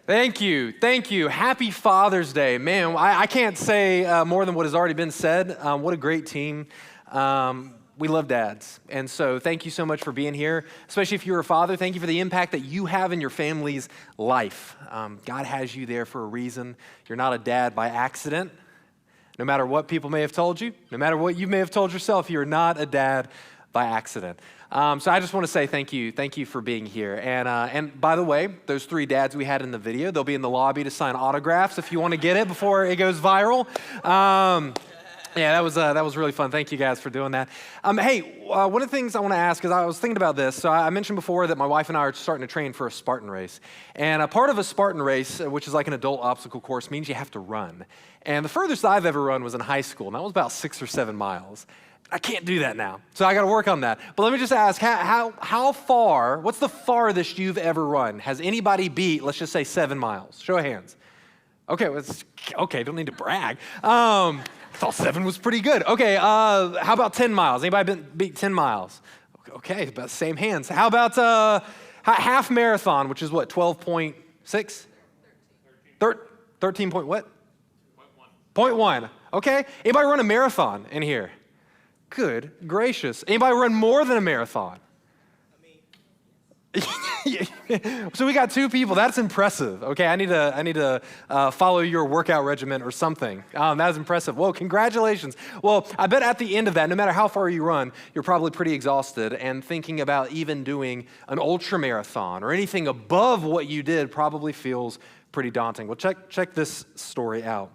Thank you. Thank you. Happy Father's Day. Man, I can't say more than what has already been said. What a great team. We love dads. And so thank you so much for being here, especially if you're a father. Thank you for the impact that you have in your family's life. God has you there for a reason. You're not a dad by accident. No matter what people may have told you, no matter what you may have told yourself, you're not a dad by accident. So I just want to say thank you. Thank you for being here. And by the way, those 3 dads we had in the video, they'll be in the lobby to sign autographs if you want to get it before it goes viral. Yeah, that was really fun. Thank you guys for doing that. Hey, one of the things I want to ask is I was thinking about this. So I mentioned before that my wife and I are starting to train for a Spartan race. And a part of a Spartan race, which is like an adult obstacle course, means you have to run. And the furthest I've ever run was in high school, and that was about 6 or 7 miles. I can't do that now, so I got to work on that. But let me just ask, how far, what's the farthest you've ever run? Has anybody beat, let's just say 7 miles? Show of hands. Okay, don't need to brag. I thought 7 was pretty good. Okay, how about 10 miles? Anybody beat 10 miles? Okay, about the same hands. How about half marathon, which is what, 12.6? 13 point what? 0.1. Okay, anybody run a marathon in here? Good gracious. Anybody run more than a marathon? So we got 2 people. That's impressive. Okay, I need to follow your workout regimen or something. That's impressive. Well, congratulations. Well, I bet at the end of that, no matter how far you run, you're probably pretty exhausted, and thinking about even doing an ultra marathon or anything above what you did probably feels pretty daunting. Well, check this story out.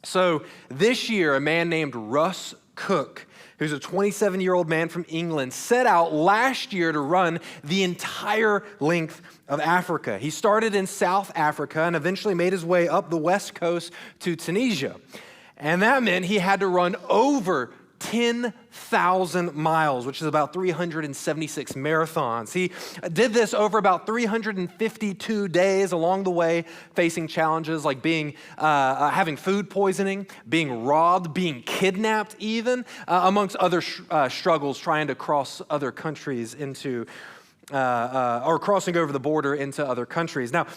So this year, a man named Russ Cook, who's a 27-year-old man from England, set out last year to run the entire length of Africa. He started in South Africa and eventually made his way up the west coast to Tunisia. And that meant he had to run over 10,000 miles, which is about 376 marathons. He did this over about 352 days along the way, facing challenges like having food poisoning, being robbed, being kidnapped even, amongst other struggles trying to cross other countries or crossing over the border into other countries. Now,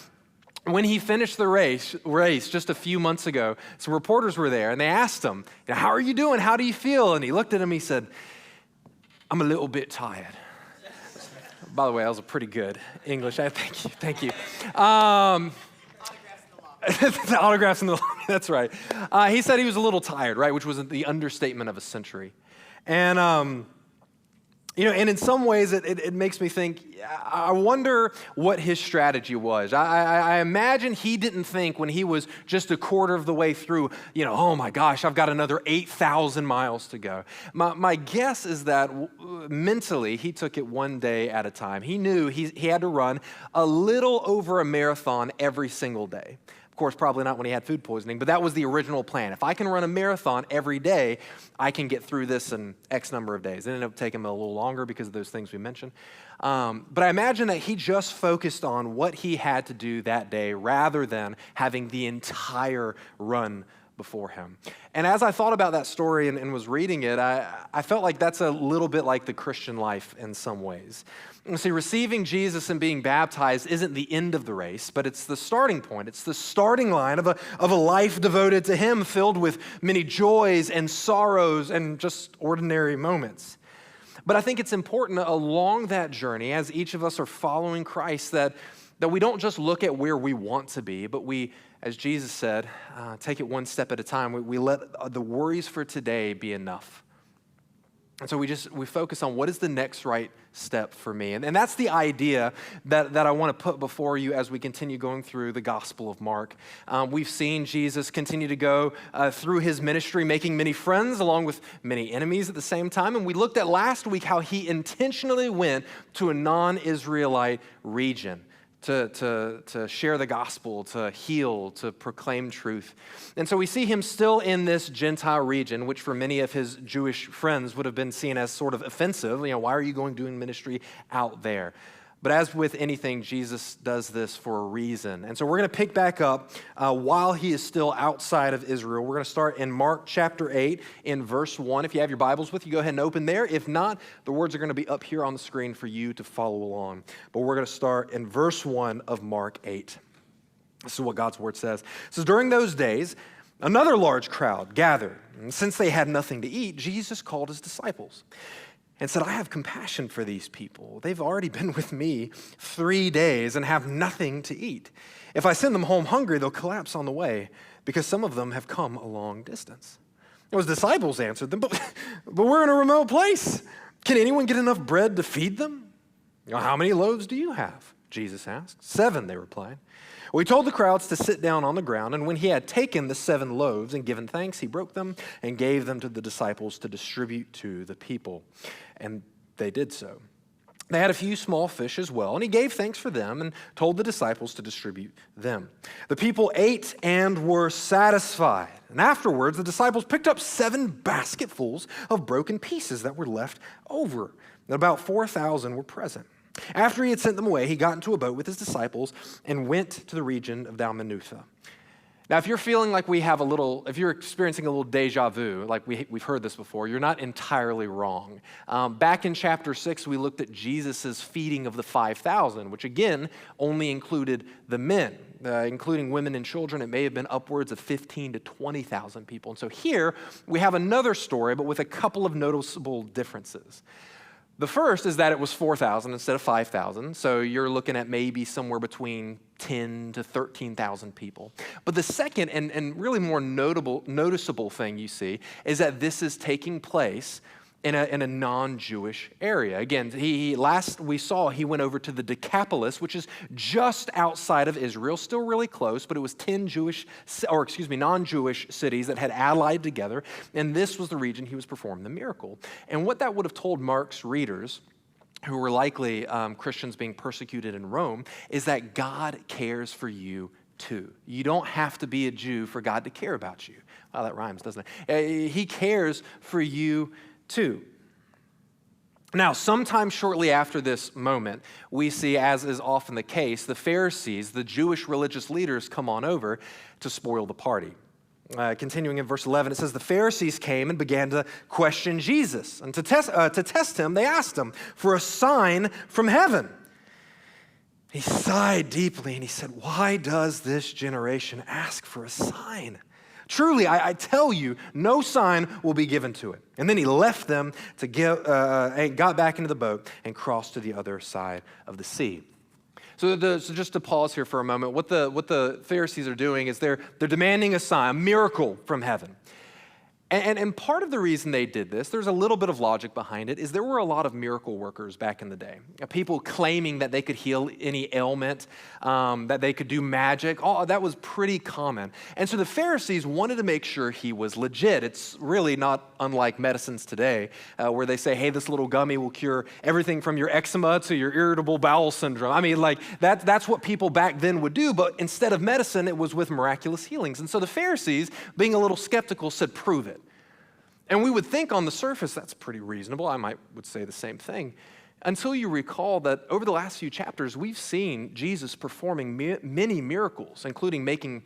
when he finished the race just a few months ago, some reporters were there and they asked him, how are you doing? How do you feel? And he looked at him, he said, I'm a little bit tired. By the way, that was a pretty good English. Thank you. The autographs in the lobby, that's right. He said he was a little tired, right, which was the understatement of a century. And and in some ways, it makes me think, I wonder what his strategy was. I imagine he didn't think when he was just a quarter of the way through, oh my gosh, I've got another 8,000 miles to go. My guess is that mentally, he took it one day at a time. He knew he had to run a little over a marathon every single day. Of course, probably not when he had food poisoning, but that was the original plan. If I can run a marathon every day, I can get through this in X number of days. It ended up taking him a little longer because of those things we mentioned. But I imagine that he just focused on what he had to do that day rather than having the entire run before him. And as I thought about that story and was reading it, I felt like that's a little bit like the Christian life in some ways. And see, receiving Jesus and being baptized isn't the end of the race, but it's the starting point. It's the starting line of a life devoted to Him, filled with many joys and sorrows and just ordinary moments. But I think it's important along that journey, as each of us are following Christ, that we don't just look at where we want to be, but we, as Jesus said, take it one step at a time. We let the worries for today be enough. And so we focus on what is the next right step for me. And that's the idea that I want to put before you as we continue going through the Gospel of Mark. We've seen Jesus continue to go through his ministry, making many friends along with many enemies at the same time. And we looked at last week how he intentionally went to a non-Israelite region to share the gospel, to heal, to proclaim truth. And so we see him still in this Gentile region, which for many of his Jewish friends would have been seen as sort of offensive. Why are you doing ministry out there? But as with anything, Jesus does this for a reason. And so we're going to pick back up while he is still outside of Israel. We're going to start in Mark chapter 8 in verse 1. If you have your Bibles with you, go ahead and open there. If not, the words are going to be up here on the screen for you to follow along. But we're going to start in verse 1 of Mark 8. This is what God's word says. It says, during those days, another large crowd gathered. And since they had nothing to eat, Jesus called his disciples and said, I have compassion for these people. They've already been with me 3 days and have nothing to eat. If I send them home hungry, they'll collapse on the way because some of them have come a long distance. His disciples answered them, but we're in a remote place. Can anyone get enough bread to feed them? How many loaves do you have? Jesus asked. 7, they replied. Well, he told the crowds to sit down on the ground, and when he had taken the 7 loaves and given thanks, he broke them and gave them to the disciples to distribute to the people. And they did so. They had a few small fish as well, and he gave thanks for them and told the disciples to distribute them. The people ate and were satisfied. And afterwards, the disciples picked up 7 basketfuls of broken pieces that were left over. And about 4,000 were present. After he had sent them away, he got into a boat with his disciples and went to the region of Dalmanutha. Now, if you're feeling like if you're experiencing a little deja vu, like we've heard this before, you're not entirely wrong. Back in chapter 6, we looked at Jesus' feeding of the 5,000, which again only included the men, including women and children. It may have been upwards of 15 to 20,000 people. And so here we have another story, but with a couple of noticeable differences. The first is that it was 4,000 instead of 5,000, so you're looking at maybe somewhere between 10 to 13,000 people. But the second and really more noticeable thing you see is that this is taking place in a non-Jewish area. Again, last we saw, he went over to the Decapolis, which is just outside of Israel, still really close, but it was 10 non-Jewish cities that had allied together, and this was the region he was performing the miracle. And what that would have told Mark's readers, who were likely Christians being persecuted in Rome, is that God cares for you too. You don't have to be a Jew for God to care about you. Wow, that rhymes, doesn't it? He cares for you too. Now, sometime shortly after this moment, we see, as is often the case, the Pharisees, the Jewish religious leaders, come on over to spoil the party. Continuing in verse 11, it says, the Pharisees came and began to question Jesus. And to test him, they asked him for a sign from heaven. He sighed deeply and he said, why does this generation ask for a sign? Truly, I tell you, no sign will be given to it. And then he left them and got back into the boat and crossed to the other side of the sea. So just to pause here for a moment, what the Pharisees are doing is they're demanding a sign, a miracle from heaven. And part of the reason they did this, there's a little bit of logic behind it, is there were a lot of miracle workers back in the day. People claiming that they could heal any ailment, that they could do magic. That was pretty common. And so the Pharisees wanted to make sure he was legit. It's really not unlike medicines today, where they say, hey, this little gummy will cure everything from your eczema to your irritable bowel syndrome. I mean, like that's what people back then would do, but instead of medicine, it was with miraculous healings. And so the Pharisees, being a little skeptical, said, prove it. And we would think on the surface, that's pretty reasonable. I would say the same thing. Until you recall that over the last few chapters, we've seen Jesus performing many miracles, including making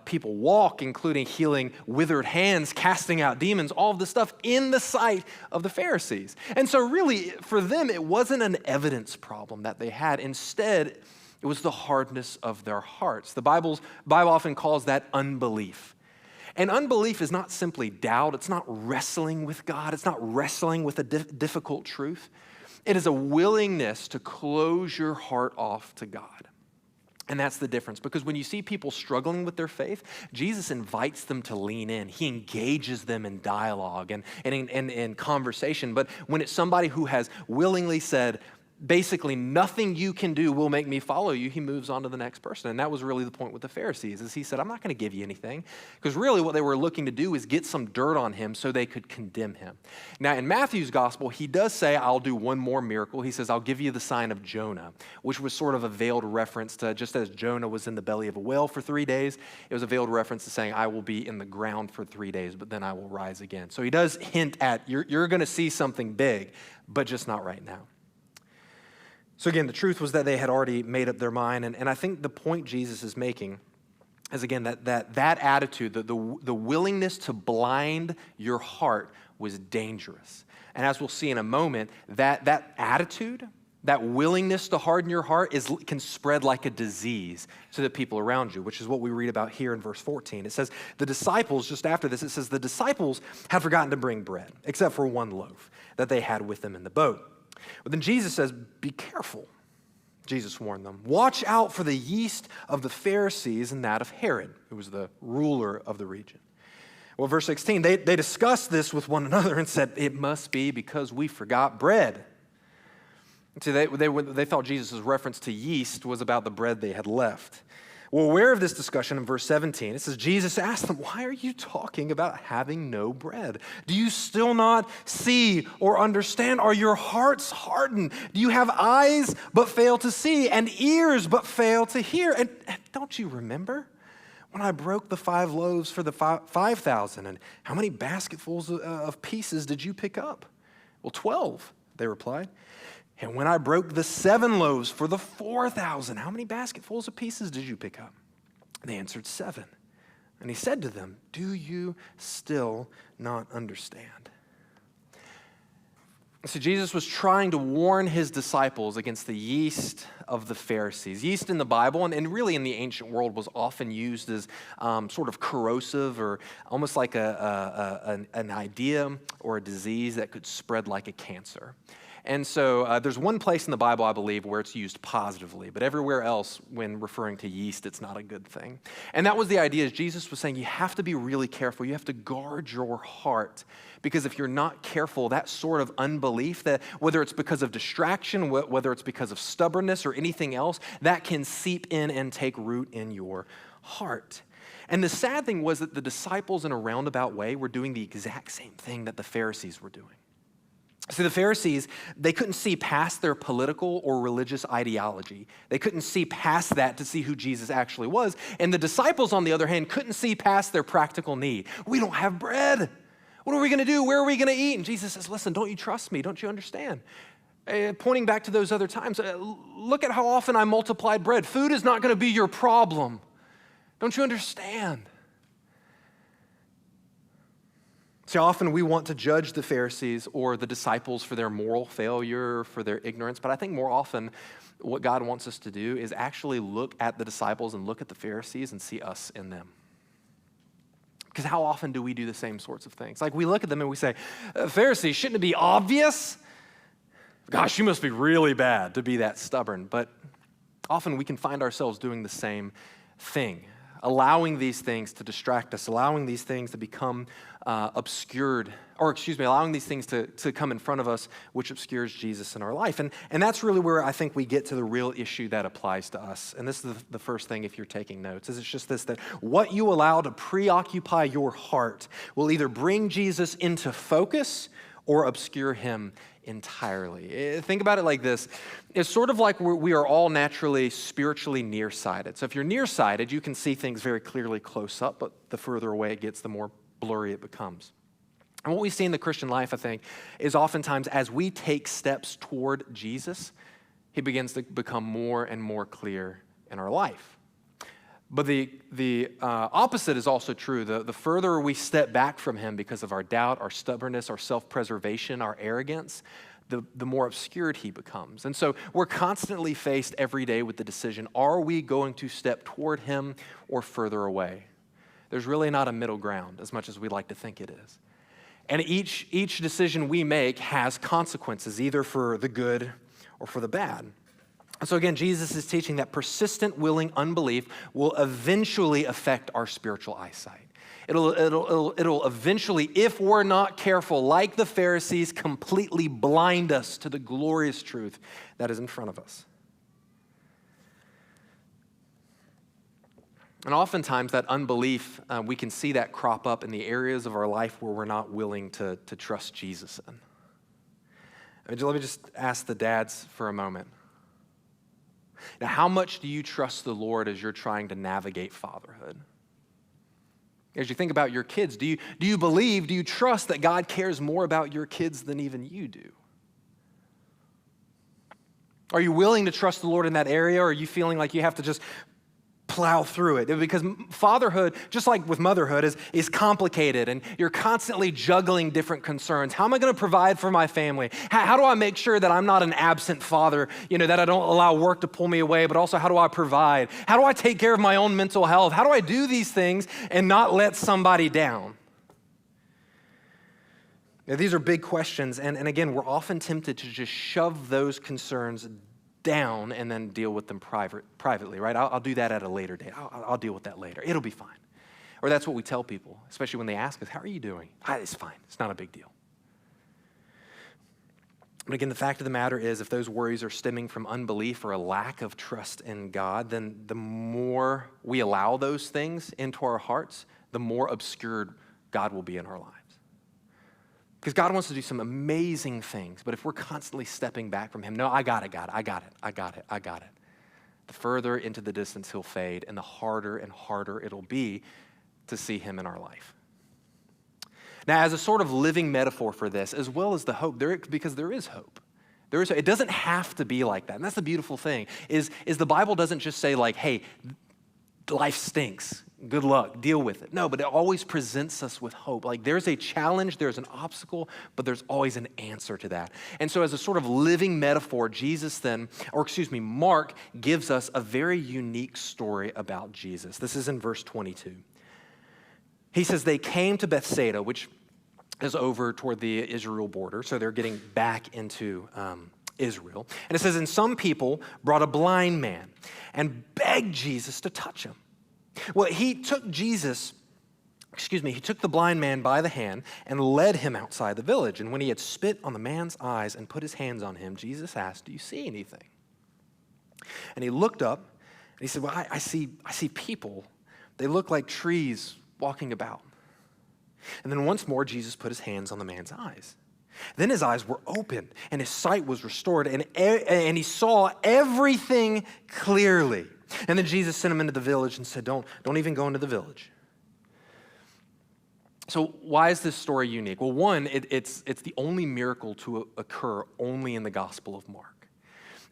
people walk, including healing withered hands, casting out demons, all of this stuff in the sight of the Pharisees. And so really, for them, it wasn't an evidence problem that they had. Instead, it was the hardness of their hearts. The Bible often calls that unbelief. And unbelief is not simply doubt. It's not wrestling with God. It's not wrestling with a difficult truth. It is a willingness to close your heart off to God. And that's the difference, because when you see people struggling with their faith, Jesus invites them to lean in. He engages them in dialogue and in conversation. But when it's somebody who has willingly said, basically, nothing you can do will make me follow you, he moves on to the next person. And that was really the point with the Pharisees, is he said, I'm not going to give you anything. Because really what they were looking to do is get some dirt on him so they could condemn him. Now, in Matthew's gospel, he does say, I'll do one more miracle. He says, I'll give you the sign of Jonah, which was sort of a veiled reference to, just as Jonah was in the belly of a whale for 3 days, it was a veiled reference to saying, I will be in the ground for 3 days, but then I will rise again. So he does hint at, you're going to see something big, but just not right now. So again, the truth was that they had already made up their mind, and I think the point Jesus is making is, again, that attitude, the willingness to blind your heart was dangerous. And as we'll see in a moment, that attitude that willingness to harden your heart can spread like a disease to the people around you, which is what we read about here in verse 14. It says, the disciples, just after this, it says, the disciples had forgotten to bring bread, except for one loaf that they had with them in the boat. But then Jesus says, be careful. Jesus warned them, watch out for the yeast of the Pharisees and that of Herod, who was the ruler of the region. Well, verse 16, they discussed this with one another and said, it must be because we forgot bread. See, they thought Jesus' reference to yeast was about the bread they had left. Well, aware of this discussion in verse 17, it says, Jesus asked them, why are you talking about having no bread? Do you still not see or understand? Are your hearts hardened? Do you have eyes but fail to see and ears but fail to hear? And don't you remember when I broke the 5 loaves for the 5,000? And how many basketfuls of pieces did you pick up? Well, 12, they replied. And when I broke the 7 loaves for the 4,000, how many basketfuls of pieces did you pick up? And they answered 7. And he said to them, do you still not understand? So Jesus was trying to warn his disciples against the yeast of the Pharisees. Yeast in the Bible and really in the ancient world was often used as sort of corrosive or almost like an idea or a disease that could spread like a cancer. And so there's one place in the Bible, I believe, where it's used positively, but everywhere else, when referring to yeast, it's not a good thing. And that was the idea, is Jesus was saying you have to be really careful. You have to guard your heart, because if you're not careful, that sort of unbelief, that whether it's because of distraction, whether it's because of stubbornness or anything else, that can seep in and take root in your heart. And the sad thing was that the disciples, in a roundabout way, were doing the exact same thing that the Pharisees were doing. See, the Pharisees, they couldn't see past their political or religious ideology. They couldn't see past that to see who Jesus actually was. And the disciples, on the other hand, couldn't see past their practical need. We don't have bread. What are we going to do? Where are we going to eat? And Jesus says, listen, don't you trust me? Don't you understand? Pointing back to those other times, look at how often I multiplied bread. Food is not going to be your problem. Don't you understand? See, often we want to judge the Pharisees or the disciples for their moral failure, for their ignorance, but I think more often what God wants us to do is actually look at the disciples and look at the Pharisees and see us in them. Because how often do we do the same sorts of things? Like we look at them and we say, Pharisees, shouldn't it be obvious? Gosh, you must be really bad to be that stubborn. But often we can find ourselves doing the same thing, allowing these things to distract us, allowing these things to become allowing these things to come in front of us, which obscures Jesus in our life. And that's really where I think we get to the real issue that applies to us. And this is the first thing, if you're taking notes, is it's just this, that what you allow to preoccupy your heart will either bring Jesus into focus or obscure him entirely. Think about it like this. It's sort of like we are all naturally spiritually nearsighted. So if you're nearsighted, you can see things very clearly close up, but the further away it gets, the more blurry it becomes. And what we see in the Christian life, I think, is oftentimes as we take steps toward Jesus, he begins to become more and more clear in our life. But the opposite is also true. The further we step back from him because of our doubt, our stubbornness, our self-preservation, our arrogance, the more obscured he becomes. And so we're constantly faced every day with the decision, are we going to step toward him or further away? There's really not a middle ground, as much as we like to think it is. And each decision we make has consequences, either for the good or for the bad. And so again, Jesus is teaching that persistent, willing unbelief will eventually affect our spiritual eyesight. It'll eventually, if we're not careful, like the Pharisees, completely blind us to the glorious truth that is in front of us. And oftentimes that unbelief, we can see that crop up in the areas of our life where we're not willing to trust Jesus in. Let me just ask the dads for a moment. Now, how much do you trust the Lord as you're trying to navigate fatherhood? As you think about your kids, do you trust that God cares more about your kids than even you do? Are you willing to trust the Lord in that area, or are you feeling like you have to just plow through it. Because fatherhood, just like with motherhood, is complicated, and you're constantly juggling different concerns. How am I going to provide for my family? How do I make sure that I'm not an absent father, that I don't allow work to pull me away, but also how do I provide? How do I take care of my own mental health? How do I do these things and not let somebody down? Now, these are big questions, and again, we're often tempted to just shove those concerns down and then deal with them privately, right? I'll do that at a later date. I'll deal with that later. It'll be fine. Or that's what we tell people, especially when they ask us, how are you doing? It's fine. It's not a big deal. But again, the fact of the matter is, if those worries are stemming from unbelief or a lack of trust in God, then the more we allow those things into our hearts, the more obscured God will be in our lives. Because God wants to do some amazing things, but if we're constantly stepping back from him, no, I got it, the further into the distance he'll fade, and the harder and harder it'll be to see him in our life. Now, as a sort of living metaphor for this, as well as the hope, because there is hope. It doesn't have to be like that, and that's the beautiful thing, is the Bible doesn't just say like, hey, life stinks. Good luck, deal with it. No, but it always presents us with hope. Like there's a challenge, there's an obstacle, but there's always an answer to that. And so as a sort of living metaphor, Mark gives us a very unique story about Jesus. This is in verse 22. He says, they came to Bethsaida, which is over toward the Israel border. So they're getting back into Israel. And it says, and some people brought a blind man and begged Jesus to touch him. Well, he took the blind man by the hand and led him outside the village. And when he had spit on the man's eyes and put his hands on him, Jesus asked, do you see anything? And he looked up and he said, well, I see people. They look like trees walking about. And then once more, Jesus put his hands on the man's eyes. Then his eyes were opened and his sight was restored and he saw everything clearly. And then Jesus sent him into the village and said, don't even go into the village. So why is this story unique? Well, one, it's the only miracle to occur only in the Gospel of Mark.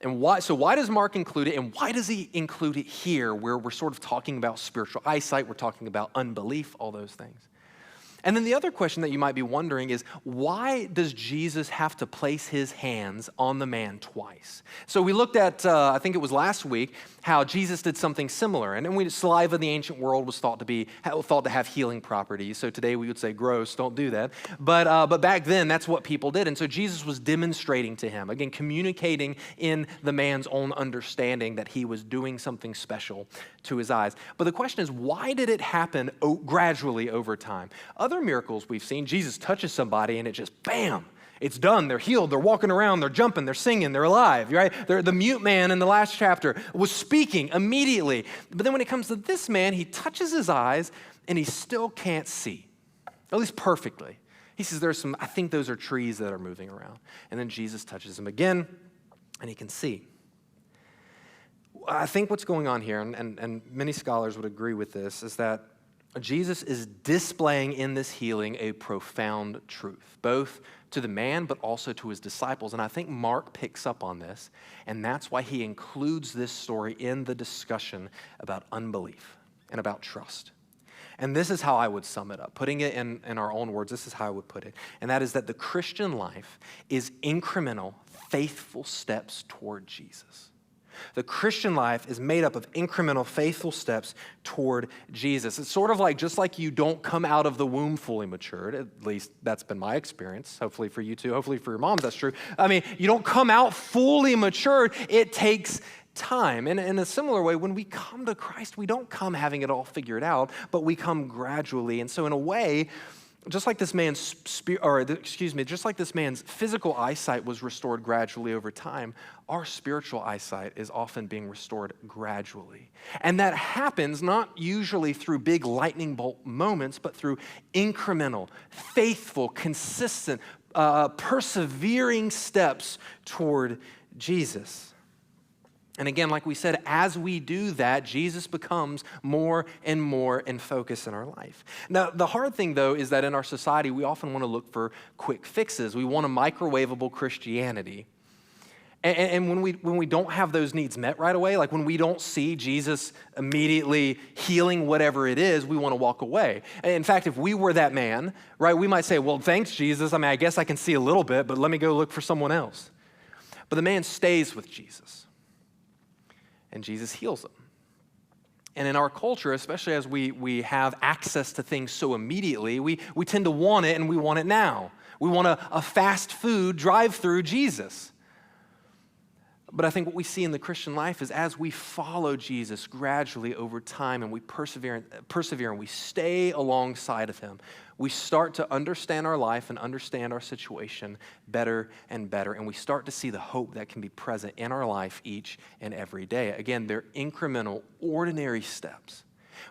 And why does Mark include it, and why does he include it here where we're sort of talking about spiritual eyesight, we're talking about unbelief, all those things? And then the other question that you might be wondering is, why does Jesus have to place his hands on the man twice? So we looked at, I think it was last week, how Jesus did something similar. And then saliva in the ancient world was thought to have healing properties. So today we would say, gross, don't do that. But back then, that's what people did. And so Jesus was demonstrating to him, again, communicating in the man's own understanding that he was doing something special to his eyes. But the question is, why did it happen gradually over time? Other miracles we've seen, Jesus touches somebody and it just, bam, it's done. They're healed. They're walking around. They're jumping. They're singing. They're alive, right? The mute man in the last chapter was speaking immediately. But then when it comes to this man, he touches his eyes and he still can't see, at least perfectly. He says, I think those are trees that are moving around. And then Jesus touches him again and he can see. I think what's going on here, and many scholars would agree with this, is that Jesus is displaying in this healing a profound truth, both to the man, but also to his disciples. And I think Mark picks up on this, and that's why he includes this story in the discussion about unbelief and about trust. And this is how I would sum it up. Putting it in our own words, this is how I would put it. And that is that the Christian life is incremental, faithful steps toward Jesus. The Christian life is made up of incremental, faithful steps toward Jesus. It's sort of like, just like you don't come out of the womb fully matured, at least that's been my experience. Hopefully for you too. Hopefully for your moms, that's true. I mean, you don't come out fully matured. It takes time. And in a similar way, when we come to Christ, we don't come having it all figured out, but we come gradually. And so in a way, just like this man's physical eyesight was restored gradually over time, our spiritual eyesight is often being restored gradually. And that happens not usually through big lightning bolt moments, but through incremental, faithful, consistent, persevering steps toward Jesus. And again, like we said, as we do that, Jesus becomes more and more in focus in our life. Now, the hard thing, though, is that in our society, we often want to look for quick fixes. We want a microwavable Christianity. And when we don't have those needs met right away, like when we don't see Jesus immediately healing whatever it is, we want to walk away. And in fact, if we were that man, right, we might say, well, thanks, Jesus. I mean, I guess I can see a little bit, but let me go look for someone else. But the man stays with Jesus, and Jesus heals him. And in our culture, especially as we have access to things so immediately, we tend to want it, and we want it now. We want a fast food drive-through Jesus. But I think what we see in the Christian life is as we follow Jesus gradually over time and we persevere and we stay alongside of him, we start to understand our life and understand our situation better and better, and we start to see the hope that can be present in our life each and every day. Again, they're incremental, ordinary steps.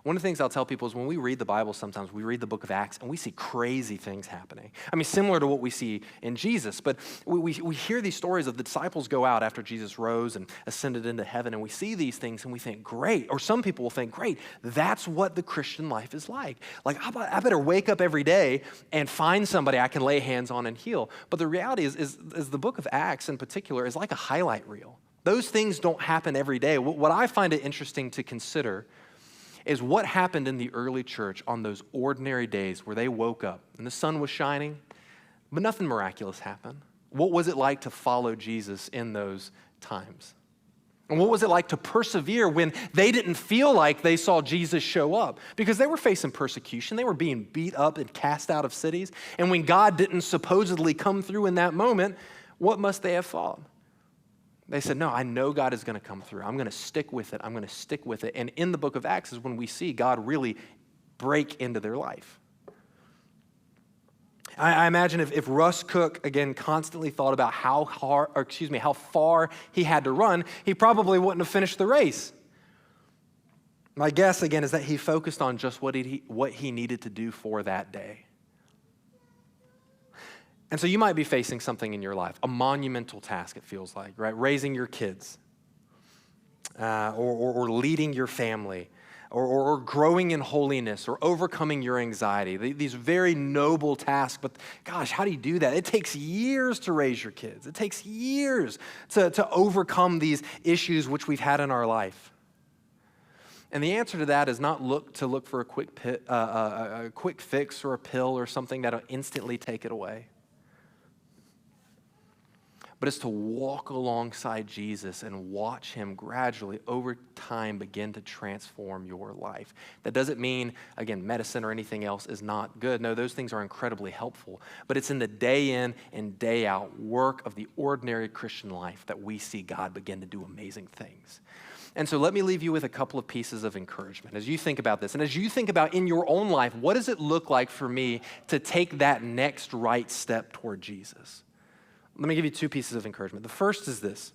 One of the things I'll tell people is when we read the Bible sometimes, we read the book of Acts and we see crazy things happening. I mean, similar to what we see in Jesus, but we hear these stories of the disciples go out after Jesus rose and ascended into heaven, and we see these things and we think, great, or some people will think, great, that's what the Christian life is like. Like, I better wake up every day and find somebody I can lay hands on and heal. But the reality is the book of Acts in particular is like a highlight reel. Those things don't happen every day. What I find it interesting to consider is what happened in the early church on those ordinary days where they woke up and the sun was shining, but nothing miraculous happened. What was it like to follow Jesus in those times? And what was it like to persevere when they didn't feel like they saw Jesus show up? Because they were facing persecution. They were being beat up and cast out of cities. And when God didn't supposedly come through in that moment, what must they have thought? They said, no, I know God is going to come through. I'm going to stick with it. I'm going to stick with it. And in the book of Acts is when we see God really break into their life. I imagine if Russ Cook, again, constantly thought about how far he had to run, he probably wouldn't have finished the race. My guess, again, is that he focused on just what he needed to do for that day. And so you might be facing something in your life, a monumental task, it feels like, right? Raising your kids, or leading your family, or growing in holiness, or overcoming your anxiety. These very noble tasks, but gosh, how do you do that? It takes years to raise your kids. It takes years to overcome these issues which we've had in our life. And the answer to that is not look for a quick fix or a pill or something that'll instantly take it away. But it's to walk alongside Jesus and watch him gradually over time begin to transform your life. That doesn't mean, again, medicine or anything else is not good. No, those things are incredibly helpful. But it's in the day in and day out work of the ordinary Christian life that we see God begin to do amazing things. And so let me leave you with a couple of pieces of encouragement as you think about this. And as you think about in your own life, what does it look like for me to take that next right step toward Jesus? Let me give you two pieces of encouragement. The first is this,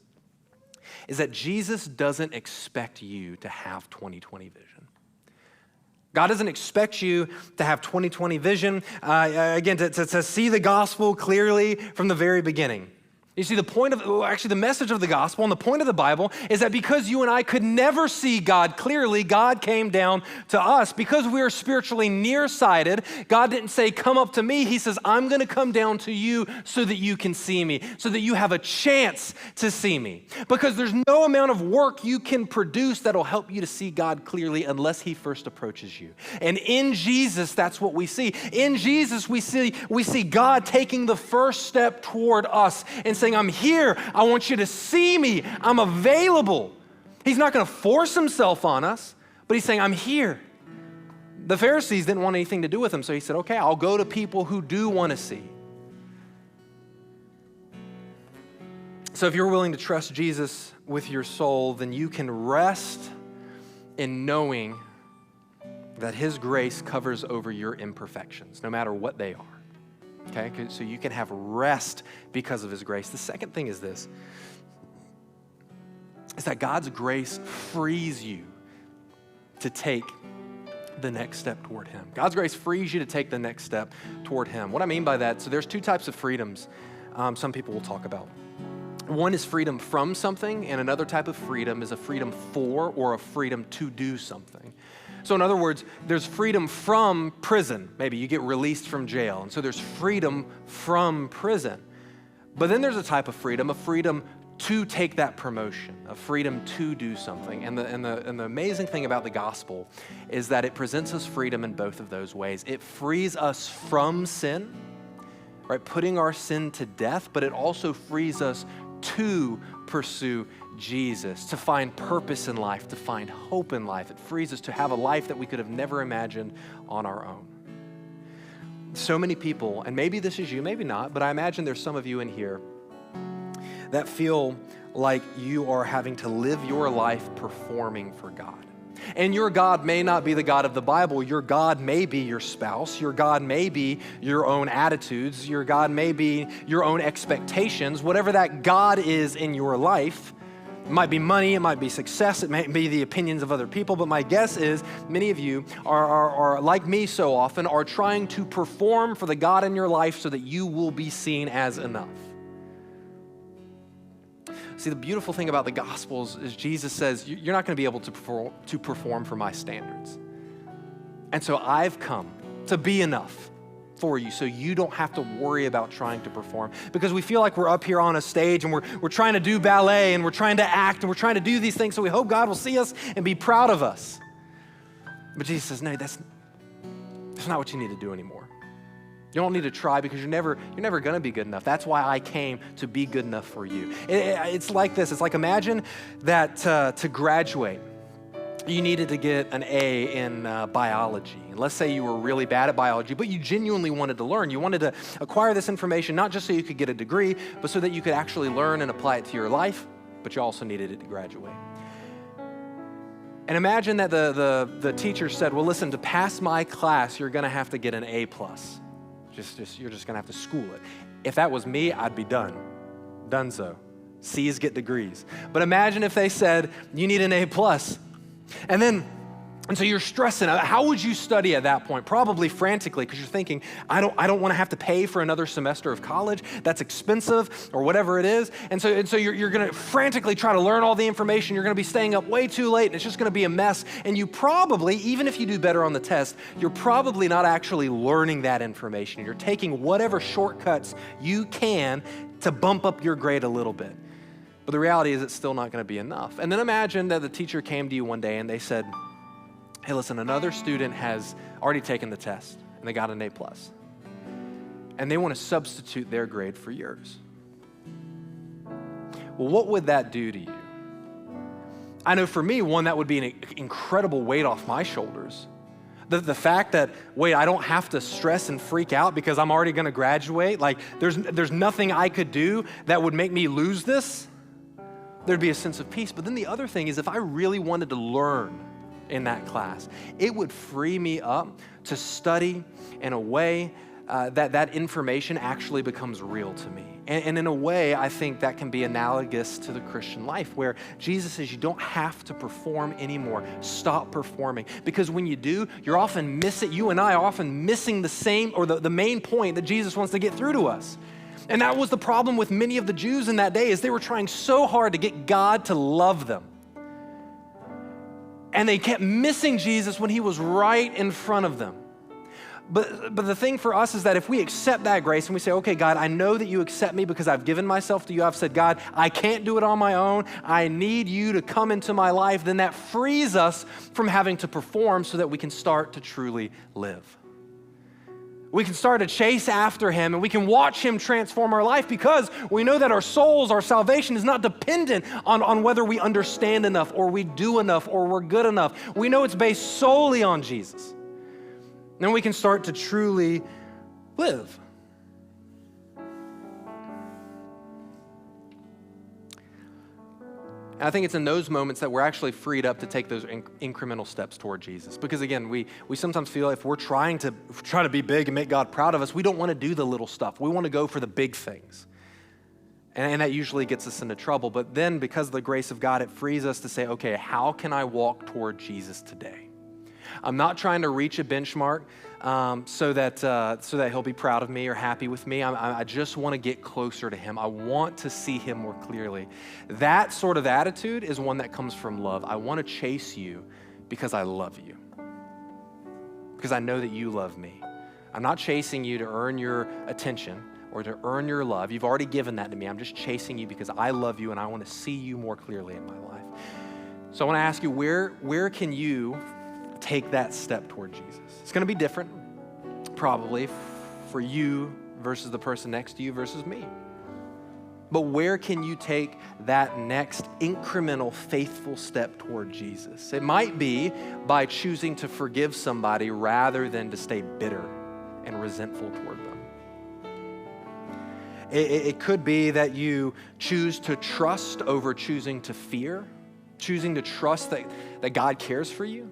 is that Jesus doesn't expect you to have 20/20 vision. God doesn't expect you to have 20/20 vision, again, to see the gospel clearly from the very beginning. You see, the message of the gospel and the point of the Bible is that because you and I could never see God clearly, God came down to us. Because we are spiritually nearsighted, God didn't say, come up to me. He says, I'm going to come down to you so that you can see me, so that you have a chance to see me. Because there's no amount of work you can produce that'll help you to see God clearly unless he first approaches you. And in Jesus, that's what we see. In Jesus, we see God taking the first step toward us and saying, I'm here. I want you to see me. I'm available. He's not going to force himself on us, but he's saying, I'm here. The Pharisees didn't want anything to do with him, so he said, okay, I'll go to people who do want to see. So if you're willing to trust Jesus with your soul, then you can rest in knowing that his grace covers over your imperfections, no matter what they are. Okay, so you can have rest because of his grace. The second thing is this, is that God's grace frees you to take the next step toward him. God's grace frees you to take the next step toward him. What I mean by that, so there's two types of freedoms some people will talk about. One is freedom from something, and another type of freedom is a freedom for or a freedom to do something. So in other words, there's freedom from prison. Maybe you get released from jail, and so there's freedom from prison. But then there's a type of freedom to take that promotion, a freedom to do something. And the amazing thing about the gospel is that it presents us freedom in both of those ways. It frees us from sin, right, putting our sin to death, but it also frees us to pursue Jesus, to find purpose in life, to find hope in life. It frees us to have a life that we could have never imagined on our own. So many people, and maybe this is you, maybe not, but I imagine there's some of you in here that feel like you are having to live your life performing for God. And your God may not be the God of the Bible. Your God may be your spouse. Your God may be your own attitudes. Your God may be your own expectations. Whatever that God is in your life, it might be money, it might be success, it might be the opinions of other people, but my guess is many of you are like me so often, are trying to perform for the God in your life so that you will be seen as enough. See, the beautiful thing about the Gospels is Jesus says, you're not going to be able to perform for my standards. And so I've come to be enough for you so you don't have to worry about trying to perform. Because we feel like we're up here on a stage and we're trying to do ballet and we're trying to act and we're trying to do these things so we hope God will see us and be proud of us. But Jesus says, no, that's not what you need to do anymore. You don't need to try because you're never going to be good enough. That's why I came to be good enough for you. It's like this. It's like imagine that to graduate, you needed to get an A in biology. And let's say you were really bad at biology, but you genuinely wanted to learn. You wanted to acquire this information, not just so you could get a degree, but so that you could actually learn and apply it to your life, but you also needed it to graduate. And imagine that the teacher said, well, listen, to pass my class, you're going to have to get an A+. You're just going to have to school it. If that was me, I'd be done so. C's get degrees. But imagine if they said, you need an A+. And so you're stressing. How would you study at that point? Probably frantically, because you're thinking, I don't want to have to pay for another semester of college. That's expensive, or whatever it is. And so you're going to frantically try to learn all the information. You're going to be staying up way too late, and it's just going to be a mess. And you probably, even if you do better on the test, you're probably not actually learning that information. You're taking whatever shortcuts you can to bump up your grade a little bit. But the reality is it's still not going to be enough. And then imagine that the teacher came to you one day and they said, hey, listen, another student has already taken the test and they got an A+. And they want to substitute their grade for yours. Well, what would that do to you? I know for me, one, that would be an incredible weight off my shoulders. The fact that, wait, I don't have to stress and freak out because I'm already going to graduate. Like, there's nothing I could do that would make me lose this. There'd be a sense of peace. But then the other thing is if I really wanted to learn in that class, it would free me up to study in a way that information actually becomes real to me. And in a way, I think that can be analogous to the Christian life, where Jesus says you don't have to perform anymore. Stop performing. Because when you do, you're often you and I are often missing the same, or the main point that Jesus wants to get through to us. And that was the problem with many of the Jews in that day, is they were trying so hard to get God to love them. And they kept missing Jesus when he was right in front of them. But the thing for us is that if we accept that grace and we say, okay, God, I know that you accept me because I've given myself to you. I've said, God, I can't do it on my own. I need you to come into my life. Then that frees us from having to perform so that we can start to truly live. We can start to chase after him and we can watch him transform our life because we know that our souls, our salvation is not dependent on whether we understand enough or we do enough or we're good enough. We know it's based solely on Jesus. Then we can start to truly live. And I think it's in those moments that we're actually freed up to take those incremental steps toward Jesus. Because again, we sometimes feel if we're trying to be big and make God proud of us, we don't want to do the little stuff. We want to go for the big things. And that usually gets us into trouble. But then because of the grace of God, it frees us to say, okay, how can I walk toward Jesus today? I'm not trying to reach a benchmark so that he'll be proud of me or happy with me. I just want to get closer to him. I want to see him more clearly. That sort of attitude is one that comes from love. I want to chase you because I love you, because I know that you love me. I'm not chasing you to earn your attention, or to earn your love. You've already given that to me. I'm just chasing you because I love you and I want to see you more clearly in my life. So I want to ask you, where can you take that step toward Jesus? It's going to be different, probably, for you versus the person next to you versus me. But where can you take that next incremental, faithful step toward Jesus? It might be by choosing to forgive somebody rather than to stay bitter and resentful toward them. It could be that you choose to trust over choosing to fear, choosing to trust that God cares for you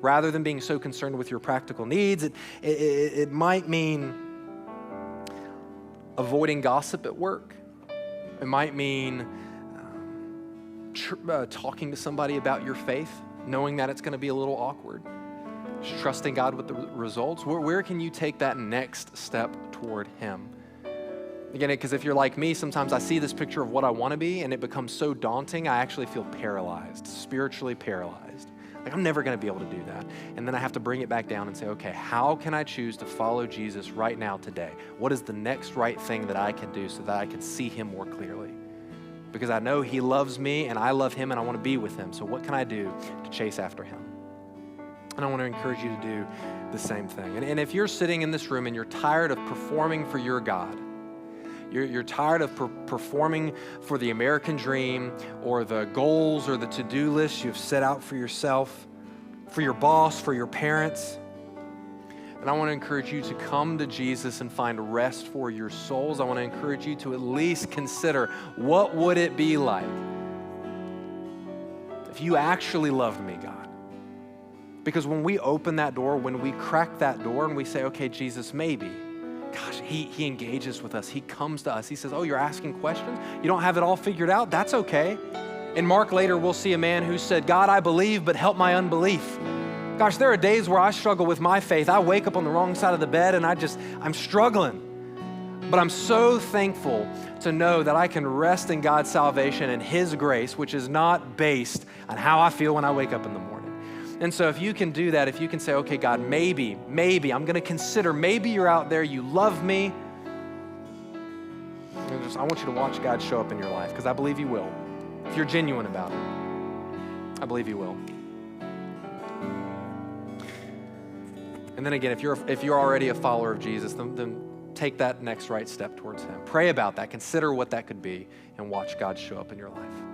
rather than being so concerned with your practical needs. It might mean avoiding gossip at work. It might mean talking to somebody about your faith, knowing that it's going to be a little awkward. Just trusting God with the results. Where can you take that next step toward Him? Again, because if you're like me, sometimes I see this picture of what I want to be and it becomes so daunting, I actually feel paralyzed, spiritually paralyzed. Like, I'm never going to be able to do that. And then I have to bring it back down and say, okay, how can I choose to follow Jesus right now today? What is the next right thing that I can do so that I can see Him more clearly? Because I know He loves me and I love Him and I want to be with Him. So what can I do to chase after Him? And I want to encourage you to do the same thing. And if you're sitting in this room and you're tired of performing for your God, you're tired of performing for the American dream or the goals or the to-do list you've set out for yourself, for your boss, for your parents. And I want to encourage you to come to Jesus and find rest for your souls. I want to encourage you to at least consider, what would it be like if you actually loved me, God? Because when we open that door, when we crack that door and we say, okay, Jesus, maybe, gosh, he engages with us. He comes to us. He says, oh, you're asking questions? You don't have it all figured out? That's okay. In Mark later, we'll see a man who said, God, I believe, but help my unbelief. Gosh, there are days where I struggle with my faith. I wake up on the wrong side of the bed and I'm struggling. But I'm so thankful to know that I can rest in God's salvation and His grace, which is not based on how I feel when I wake up in the morning. And so if you can do that, if you can say, okay, God, maybe, I'm going to consider, maybe you're out there, you love me. I want you to watch God show up in your life, because I believe He will. If you're genuine about it, I believe He will. And then again, if you're already a follower of Jesus, then take that next right step towards Him. Pray about that, consider what that could be, and watch God show up in your life.